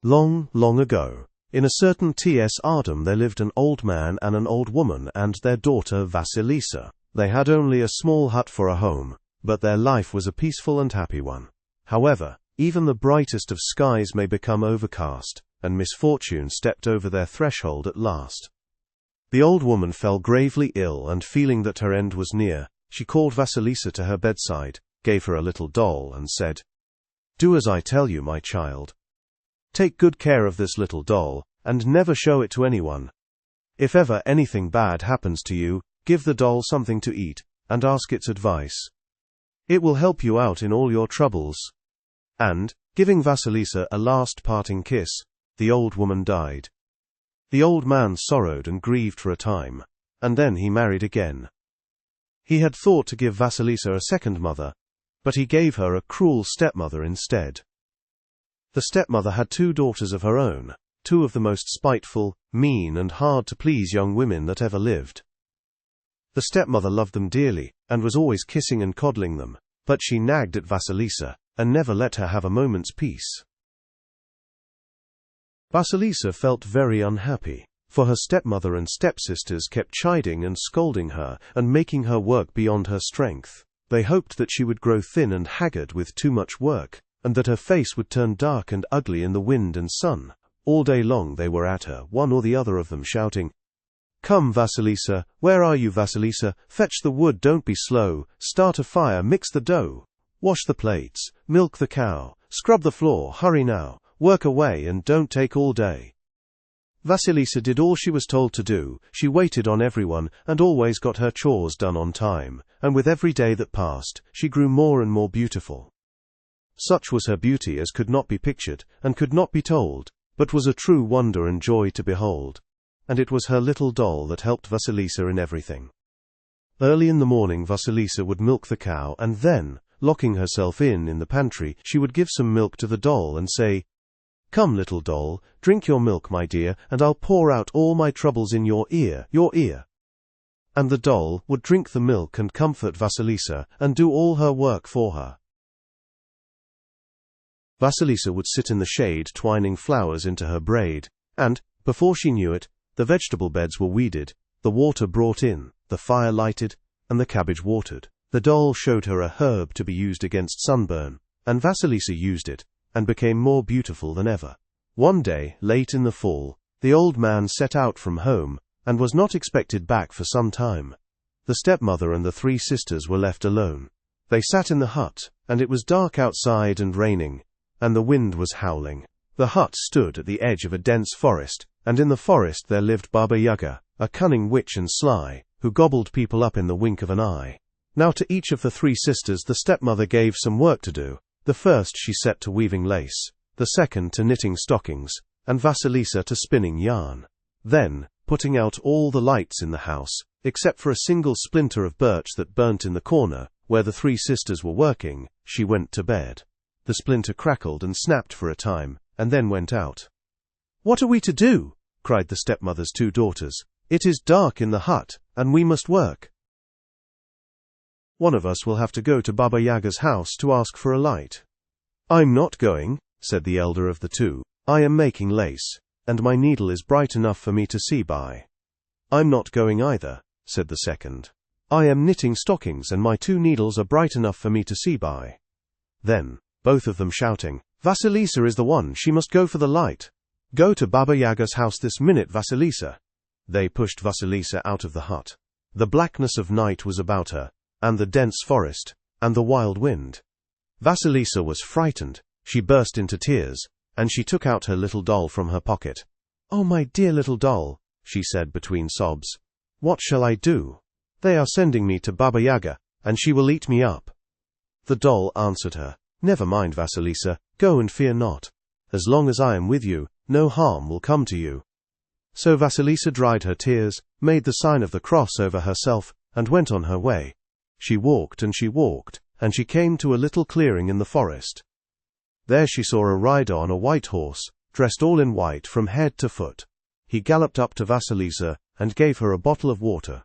Long, long ago, in a certain Ts Ardum there lived an old man and an old woman and their daughter Vasilisa. They had only a small hut for a home, but their life was a peaceful and happy one. However, even the brightest of skies may become overcast, and misfortune stepped over their threshold at last. The old woman fell gravely ill, and feeling that her end was near, she called Vasilisa to her bedside, gave her a little doll, and said, "Do as I tell you, my child. Take good care of this little doll, and never show it to anyone. If ever anything bad happens to you, give the doll something to eat, and ask its advice. It will help you out in all your troubles." And, giving Vasilisa a last parting kiss, the old woman died. The old man sorrowed and grieved for a time, and then he married again. He had thought to give Vasilisa a second mother, but he gave her a cruel stepmother instead. The stepmother had 2 daughters of her own, 2 of the most spiteful, mean and hard-to-please young women that ever lived. The stepmother loved them dearly, and was always kissing and coddling them, but she nagged at Vasilisa, and never let her have a moment's peace. Vasilisa felt very unhappy, for her stepmother and stepsisters kept chiding and scolding her, and making her work beyond her strength. They hoped that she would grow thin and haggard with too much work, and that her face would turn dark and ugly in the wind and sun. All day long they were at her, one or the other of them shouting, "Come, Vasilisa, where are you, Vasilisa? Fetch the wood, don't be slow, start a fire, mix the dough, wash the plates, milk the cow, scrub the floor, hurry now, work away and don't take all day." Vasilisa did all she was told to do. She waited on everyone, and always got her chores done on time, and with every day that passed, she grew more and more beautiful. Such was her beauty as could not be pictured, and could not be told, but was a true wonder and joy to behold. And it was her little doll that helped Vasilisa in everything. Early in the morning Vasilisa would milk the cow, and then, locking herself in the pantry, she would give some milk to the doll and say, "Come, little doll, drink your milk, my dear, and I'll pour out all my troubles in your ear, your ear." And the doll would drink the milk and comfort Vasilisa, and do all her work for her. Vasilisa would sit in the shade twining flowers into her braid, and, before she knew it, the vegetable beds were weeded, the water brought in, the fire lighted, and the cabbage watered. The doll showed her a herb to be used against sunburn, and Vasilisa used it, and became more beautiful than ever. One day, late in the fall, the old man set out from home, and was not expected back for some time. The stepmother and the 3 sisters were left alone. They sat in the hut, and it was dark outside and raining, and the wind was howling. The hut stood at the edge of a dense forest, and in the forest there lived Baba Yaga, a cunning witch and sly, who gobbled people up in the wink of an eye. Now to each of the 3 sisters the stepmother gave some work to do. The first she set to weaving lace, the second to knitting stockings, and Vasilisa to spinning yarn. Then, putting out all the lights in the house, except for a single splinter of birch that burnt in the corner, where the 3 sisters were working, she went to bed. The splinter crackled and snapped for a time, and then went out. "What are we to do?" cried the stepmother's 2 daughters. "It is dark in the hut, and we must work." "One of us will have to go to Baba Yaga's house to ask for a light." "I'm not going," said the elder of the 2. "I am making lace, and my needle is bright enough for me to see by." "I'm not going either," said the second. "I am knitting stockings, and my 2 needles are bright enough for me to see by." Then, both of them shouting, "Vasilisa is the one, she must go for the light. Go to Baba Yaga's house this minute, Vasilisa." They pushed Vasilisa out of the hut. The blackness of night was about her, and the dense forest, and the wild wind. Vasilisa was frightened. She burst into tears, and she took out her little doll from her pocket. "Oh, my dear little doll," she said between sobs. "What shall I do? They are sending me to Baba Yaga, and she will eat me up." The doll answered her, "Never mind, Vasilisa, go and fear not. As long as I am with you, no harm will come to you." So Vasilisa dried her tears, made the sign of the cross over herself, and went on her way. She walked, and she came to a little clearing in the forest. There she saw a rider on a white horse, dressed all in white from head to foot. He galloped up to Vasilisa, and gave her a bottle of water.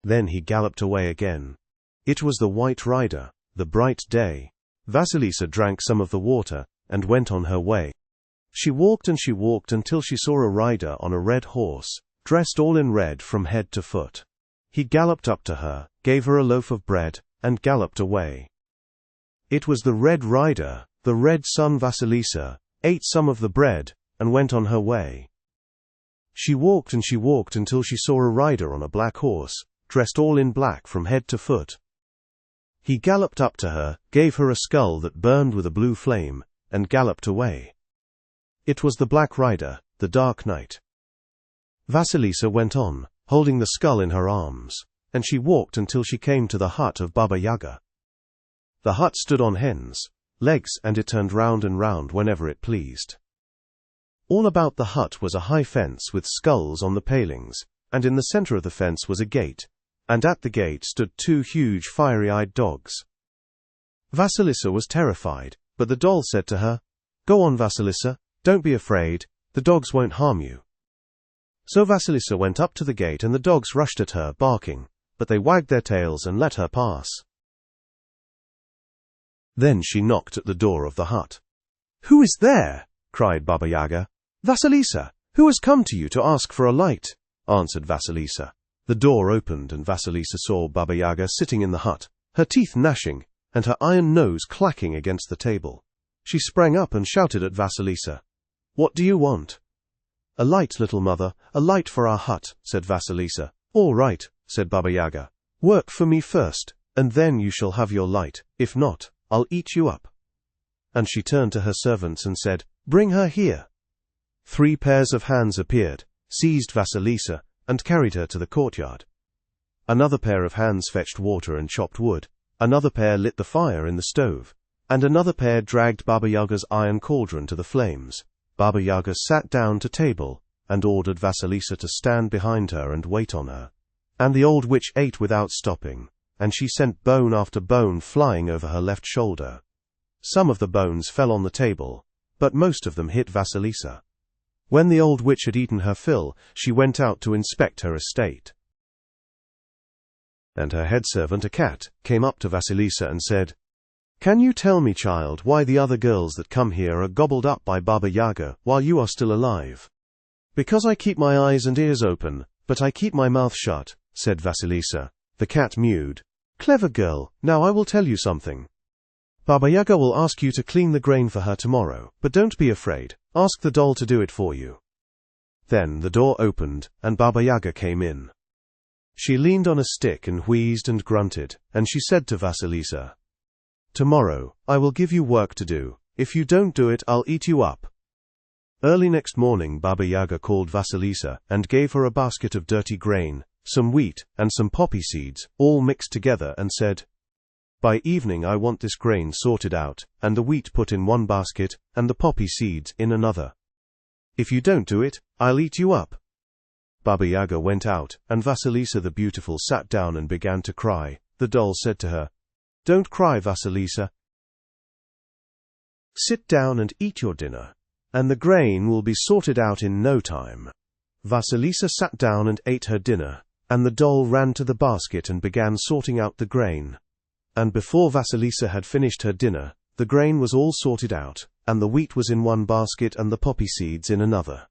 Then he galloped away again. It was the white rider, the bright day. Vasilisa drank some of the water, and went on her way. She walked and she walked until she saw a rider on a red horse, dressed all in red from head to foot. He galloped up to her, gave her a loaf of bread, and galloped away. It was the Red Rider. The red sun Vasilisa ate some of the bread, and went on her way. She walked and she walked until she saw a rider on a black horse, dressed all in black from head to foot. He galloped up to her, gave her a skull that burned with a blue flame, and galloped away. It was the Black Rider, the Dark Knight. Vasilisa went on, holding the skull in her arms, and she walked until she came to the hut of Baba Yaga. The hut stood on hens' legs, and it turned round and round whenever it pleased. All about the hut was a high fence with skulls on the palings, and in the center of the fence was a gate, and at the gate stood two huge fiery-eyed dogs. Vasilisa was terrified, but the doll said to her, "Go on, Vasilisa, don't be afraid, the dogs won't harm you." So Vasilisa went up to the gate, and the dogs rushed at her, barking, but they wagged their tails and let her pass. Then she knocked at the door of the hut. "Who is there?" cried Baba Yaga. "Vasilisa, who has come to you to ask for a light?" answered Vasilisa. The door opened, and Vasilisa saw Baba Yaga sitting in the hut, her teeth gnashing, and her iron nose clacking against the table. She sprang up and shouted at Vasilisa, "What do you want?" "A light, little mother, a light for our hut," said Vasilisa. "All right," said Baba Yaga. "Work for me first, and then you shall have your light. If not, I'll eat you up." And she turned to her servants and said, "Bring her here." 3 pairs of hands appeared, seized Vasilisa, and carried her to the courtyard. Another pair of hands fetched water and chopped wood, another pair lit the fire in the stove, and another pair dragged Baba Yaga's iron cauldron to the flames. Baba Yaga sat down to table, and ordered Vasilisa to stand behind her and wait on her. And the old witch ate without stopping, and she sent bone after bone flying over her left shoulder. Some of the bones fell on the table, but most of them hit Vasilisa. When the old witch had eaten her fill, she went out to inspect her estate. And her head servant, a cat, came up to Vasilisa and said, "Can you tell me, child, why the other girls that come here are gobbled up by Baba Yaga while you are still alive?" "Because I keep my eyes and ears open, but I keep my mouth shut," said Vasilisa. The cat mewed. "Clever girl, now I will tell you something. Baba Yaga will ask you to clean the grain for her tomorrow, but don't be afraid, ask the doll to do it for you." Then the door opened, and Baba Yaga came in. She leaned on a stick and wheezed and grunted, and she said to Vasilisa, "Tomorrow, I will give you work to do. If you don't do it, I'll eat you up." Early next morning, Baba Yaga called Vasilisa and gave her a basket of dirty grain, some wheat, and some poppy seeds, all mixed together, and said, "By evening I want this grain sorted out, and the wheat put in one basket, and the poppy seeds in another. If you don't do it, I'll eat you up." Baba Yaga went out, and Vasilisa the Beautiful sat down and began to cry. The doll said to her, "Don't cry, Vasilisa. Sit down and eat your dinner, and the grain will be sorted out in no time." Vasilisa sat down and ate her dinner, and the doll ran to the basket and began sorting out the grain. And before Vasilisa had finished her dinner, the grain was all sorted out, and the wheat was in one basket and the poppy seeds in another.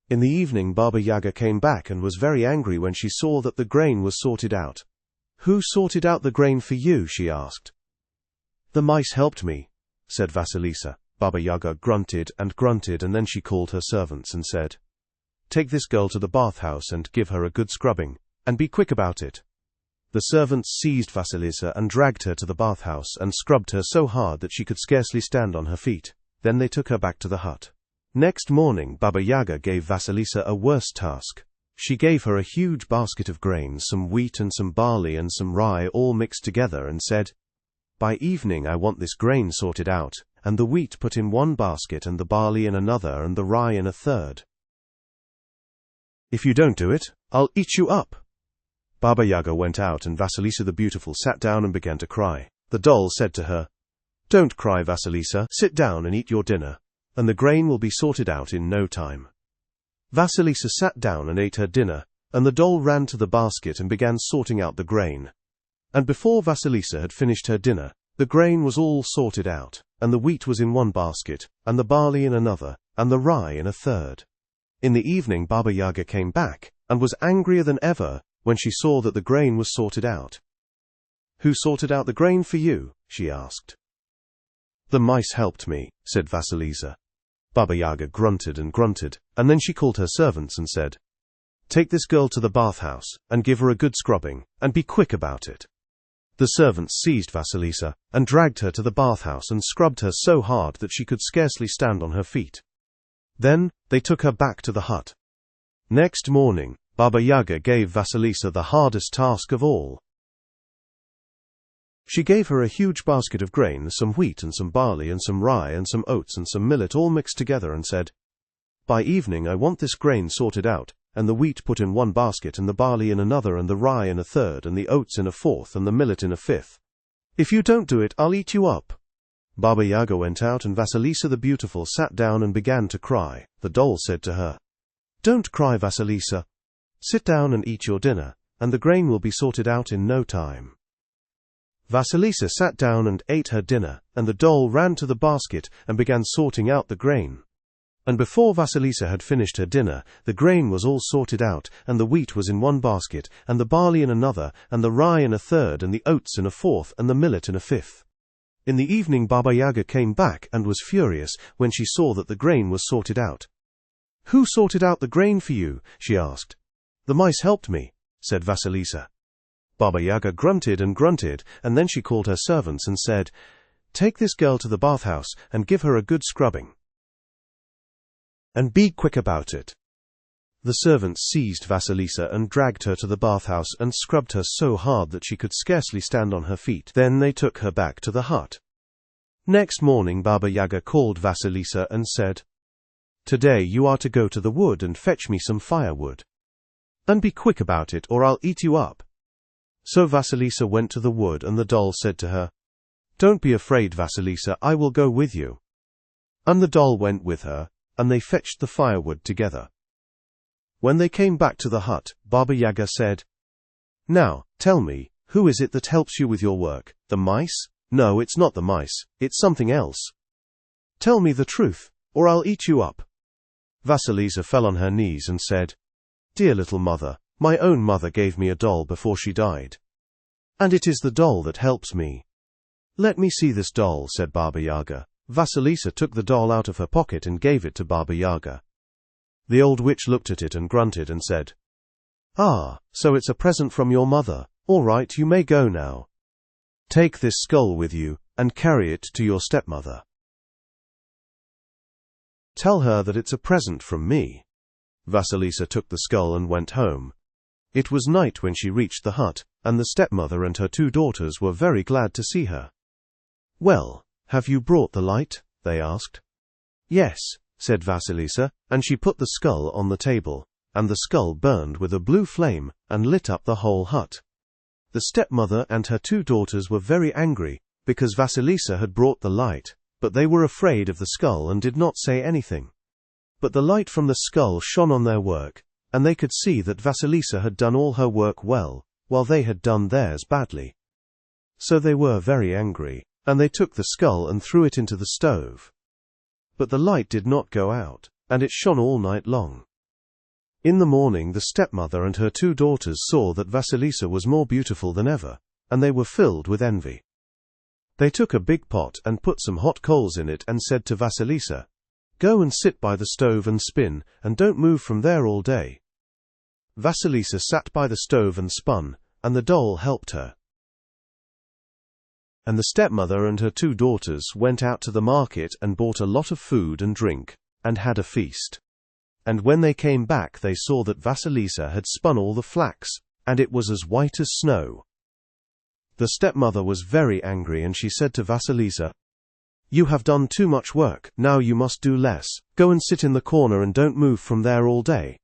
In the evening, Baba Yaga came back and was very angry when she saw that the grain was sorted out. "Who sorted out the grain for you?" she asked. "The mice helped me," said Vasilisa. Baba Yaga grunted, and then she called her servants and said, "Take this girl to the bathhouse and give her a good scrubbing, and be quick about it." The servants seized Vasilisa and dragged her to the bathhouse and scrubbed her so hard that she could scarcely stand on her feet. Then they took her back to the hut. Next morning, Baba Yaga gave Vasilisa a worse task. She gave her a huge basket of grain, some wheat and some barley and some rye all mixed together, and said, "By evening I want this grain sorted out, and the wheat put in one basket and the barley in another and the rye in a third. If you don't do it, I'll eat you up." Baba Yaga went out, and Vasilisa the Beautiful sat down and began to cry. The doll said to her, "Don't cry, Vasilisa. Sit down and eat your dinner, and the grain will be sorted out in no time." Vasilisa sat down and ate her dinner, and the doll ran to the basket and began sorting out the grain. And before Vasilisa had finished her dinner, the grain was all sorted out. and the wheat was in one basket, and the barley in another, and the rye in a third. In the evening Baba Yaga came back, and was angrier than ever when she saw that the grain was sorted out. "Who sorted out the grain for you?" she asked. "The mice helped me," said Vasilisa. Baba Yaga grunted, and then she called her servants and said, "Take this girl to the bathhouse, and give her a good scrubbing, and be quick about it." The servants seized Vasilisa, and dragged her to the bathhouse and scrubbed her so hard that she could scarcely stand on her feet. Then they took her back to the hut. Next morning, Baba Yaga gave Vasilisa the hardest task of all. She gave her a huge basket of grain, some wheat and some barley and some rye and some oats and some millet all mixed together, and said, "By evening I want this grain sorted out, and the wheat put in one basket, and the barley in another, and the rye in a third, and the oats in a fourth, and the millet in a fifth. If you don't do it, I'll eat you up." Baba Yaga went out, and Vasilisa the Beautiful sat down and began to cry. The doll said to her, "Don't cry, Vasilisa. Sit down and eat your dinner, and the grain will be sorted out in no time." Vasilisa sat down and ate her dinner, and the doll ran to the basket and began sorting out the grain. And before Vasilisa had finished her dinner, the grain was all sorted out, and the wheat was in one basket, and the barley in another, and the rye in a third, and the oats in a fourth, and the millet in a fifth. In the evening Baba Yaga came back and was furious when she saw that the grain was sorted out. "Who sorted out the grain for you?" she asked. "The mice helped me," said Vasilisa. Baba Yaga grunted, and then she called her servants and said, "Take this girl to the bathhouse and give her a good scrubbing. And be quick about it." The servants seized Vasilisa and dragged her to the bathhouse and scrubbed her so hard that she could scarcely stand on her feet. Then they took her back to the hut. Next morning Baba Yaga called Vasilisa and said, "Today you are to go to the wood and fetch me some firewood. And be quick about it, or I'll eat you up." So Vasilisa went to the wood, and the doll said to her, "Don't be afraid, Vasilisa, I will go with you." And the doll went with her, and they fetched the firewood together. When they came back to the hut, Baba Yaga said, "Now, tell me, who is it that helps you with your work? The mice? No, it's not the mice, it's something else. Tell me the truth, or I'll eat you up." Vasilisa fell on her knees and said, "Dear little mother, my own mother gave me a doll before she died. And it is the doll that helps me." "Let me see this doll," said Baba Yaga. Vasilisa took the doll out of her pocket and gave it to Baba Yaga. The old witch looked at it and grunted and said, "Ah, so it's a present from your mother. All right, you may go now. Take this skull with you, and carry it to your stepmother. Tell her that it's a present from me." Vasilisa took the skull and went home. It was night when she reached the hut, and the stepmother and her 2 daughters were very glad to see her. "Well, have you brought the light?" they asked. "Yes," said Vasilisa, and she put the skull on the table, and the skull burned with a blue flame and lit up the whole hut. The stepmother and her 2 daughters were very angry because Vasilisa had brought the light, but they were afraid of the skull and did not say anything. But the light from the skull shone on their work, and they could see that Vasilisa had done all her work well, while they had done theirs badly. So they were very angry, and they took the skull and threw it into the stove. But the light did not go out, and it shone all night long. In the morning the stepmother and her 2 daughters saw that Vasilisa was more beautiful than ever, and they were filled with envy. They took a big pot and put some hot coals in it and said to Vasilisa, "Go and sit by the stove and spin, and don't move from there all day." Vasilisa sat by the stove and spun, and the doll helped her. And the stepmother and her 2 daughters went out to the market and bought a lot of food and drink, and had a feast. And when they came back they saw that Vasilisa had spun all the flax, and it was as white as snow. The stepmother was very angry, and she said to Vasilisa, "You have done too much work, now you must do less. Go and sit in the corner and don't move from there all day."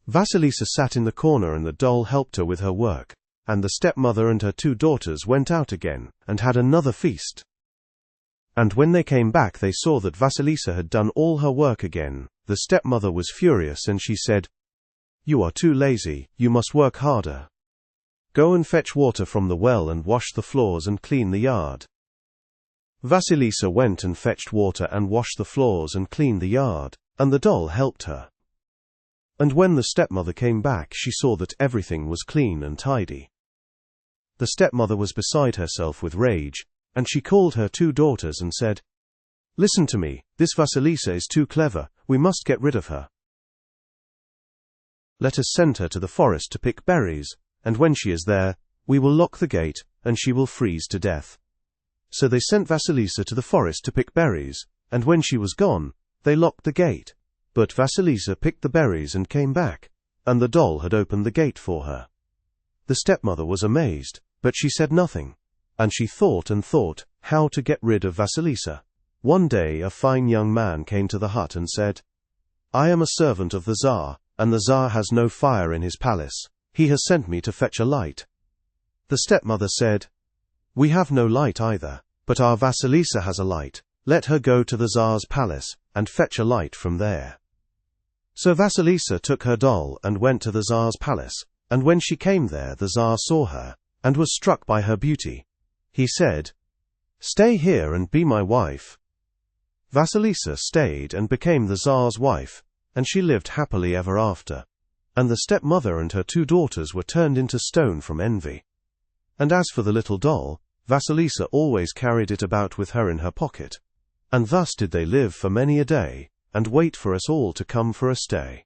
Vasilisa sat in the corner, and the doll helped her with her work. And the stepmother and her 2 daughters went out again, and had another feast. And when they came back they saw that Vasilisa had done all her work again. The stepmother was furious, and she said, "You are too lazy, you must work harder. Go and fetch water from the well and wash the floors and clean the yard." Vasilisa went and fetched water and washed the floors and cleaned the yard, and the doll helped her. And when the stepmother came back, she saw that everything was clean and tidy. The stepmother was beside herself with rage, and she called her 2 daughters and said, "Listen to me, this Vasilisa is too clever, we must get rid of her. Let us send her to the forest to pick berries, and when she is there, we will lock the gate, and she will freeze to death." So they sent Vasilisa to the forest to pick berries, and when she was gone, they locked the gate. But Vasilisa picked the berries and came back, and the doll had opened the gate for her. The stepmother was amazed, but she said nothing, and she thought and thought how to get rid of Vasilisa. One day a fine young man came to the hut and said, "I am a servant of the Tsar, and the Tsar has no fire in his palace. He has sent me to fetch a light." The stepmother said, "We have no light either, but our Vasilisa has a light. Let her go to the Tsar's palace, and fetch a light from there." So Vasilisa took her doll and went to the Tsar's palace, and when she came there the Tsar saw her, and was struck by her beauty. He said, "Stay here and be my wife." Vasilisa stayed and became the Tsar's wife, and she lived happily ever after. And the stepmother and her 2 daughters were turned into stone from envy. And as for the little doll, Vasilisa always carried it about with her in her pocket. And thus did they live for many a day, and wait for us all to come for a stay.